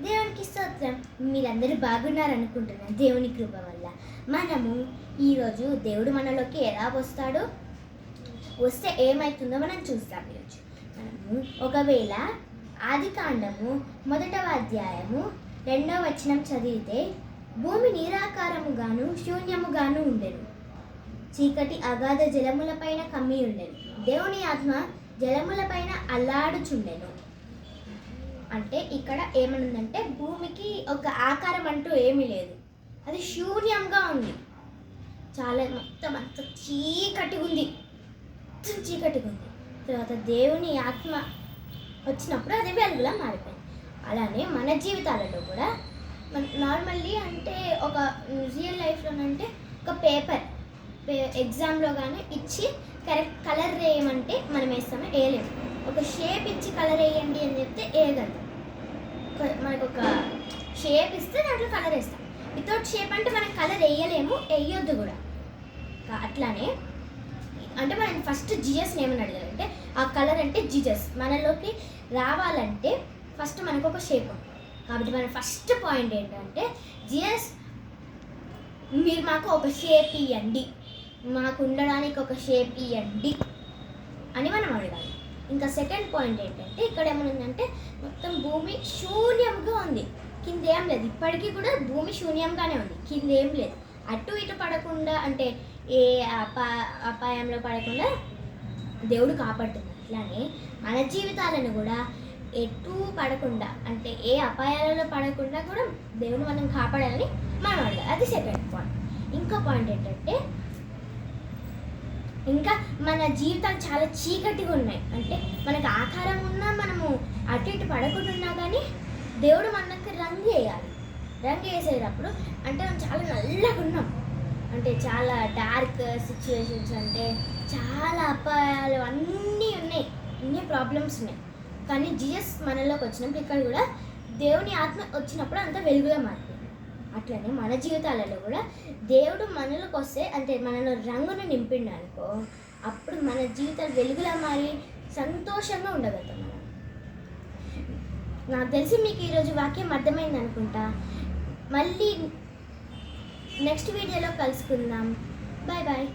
దేవునికి స్తోత్రం. మీరందరూ బాగున్నారనుకుంటున్నాను దేవుని కృప వల్ల. మనము ఈరోజు దేవుడు మనలోకి ఎలా వస్తే ఏమవుతుందో మనం చూస్తాం. ఈరోజు మనము ఒకవేళ ఆదికాండము 1వ అధ్యాయము 2వ వచనం చదివితే, భూమి నిరాకారముగాను శూన్యముగాను ఉండెను, చీకటి అగాధ జలములపైన కమ్మి ఉండెను, దేవుని ఆత్మ జలములపైన అల్లాడుచుండెను. అంటే ఇక్కడ ఏమనుందంటే, భూమికి ఒక ఆకారం అంటూ ఏమీ లేదు, అది శూన్యంగా ఉంది. చాలా మొత్తం అంత చీకటిగా ఉంది. తర్వాత దేవుని ఆత్మ వచ్చినప్పుడు అది వెలుగులా మారిపోయింది. అలానే మన జీవితాలలో కూడా నార్మల్లీ అంటే ఒక రియల్ లైఫ్లోనంటే ఒక పేపర్ ఎగ్జామ్లో కానీ ఇచ్చి కరెక్ట్ కలర్ వేయమంటే మనం వేస్తామో వేయలేము. ఒక షేప్ ఇచ్చి కలర్ వేయండి అని చెప్తే వేయగలం. మనకు ఒక షేప్ ఇస్తే దాంట్లో కలర్ వేస్తాం. వితౌట్ షేప్ అంటే మనం కలర్ వేయలేము, వేయొద్దు కూడా. అట్లానే అంటే మనం ఫస్ట్ జీజస్ని ఏమని అడగాలంటే, ఆ కలర్ అంటే జీజస్ మనలోకి రావాలంటే ఫస్ట్ మనకు ఒక షేప్ ఉంది. కాబట్టి మన ఫస్ట్ పాయింట్ ఏంటంటే, జీజస్ మీరు మాకు ఒక షేప్ ఇవ్వండి, మాకు ఉండడానికి ఒక షేప్ ఇవ్వండి అని మనం అడగాలి. ఇంకా సెకండ్ పాయింట్ ఏంటంటే, ఇక్కడ ఏమనుందంటే మొత్తం భూమి శూన్యంగా ఉంది, కింద ఏం లేదు. ఇప్పటికీ కూడా భూమి శూన్యంగానే ఉంది, కింద ఏం లేదు. అటు ఇటు పడకుండా అంటే ఏ అపాయంలో పడకుండా దేవుడు కాపాడుతున్నాడు. అట్లానే మన జీవితాలను కూడా ఎటు పడకుండా అంటే ఏ అపాయాలలో పడకుండా కూడా దేవుడు మనం కాపాడాలని మనం అడగాలి. అది సెకండ్ పాయింట్. ఇంకో పాయింట్ ఏంటంటే, ఇంకా మన జీవితాలు చాలా చీకటిగా ఉన్నాయి. అంటే మనకు ఆకారం ఉన్నా మనము అటు ఇటు పడకుండా ఉన్నా కానీ దేవుడు మనకి రంగు వేయాలి. రంగు వేసేటప్పుడు అంటే మనం చాలా నల్లగా ఉన్నాం, అంటే చాలా డార్క్ సిచ్యువేషన్స్, అంటే చాలా అపాయాలు అన్నీ ఉన్నాయి, అన్ని ప్రాబ్లమ్స్ ఉన్నాయి. కానీ జీసస్ మనలోకి వచ్చినప్పుడు ఇక్కడ కూడా దేవుని ఆత్మ వచ్చినప్పుడు అంతా వెలుగుగా మారిపోయింది. అట్లనే మన జీవితాలలో కూడా దేవుడు మనలోకి వస్తే అంటే మనలో రంగును నింపిండు అనుకో, అప్పుడు మన జీవితాలు వెలుగులా మారి సంతోషంగా ఉండగలుగుతాం మనం. నాకు తెలిసి మీకు ఈరోజు వాక్యం అర్థమైంది అనుకుంటా. మళ్ళీ నెక్స్ట్ వీడియోలో కలుసుకుందాం. Bye bye.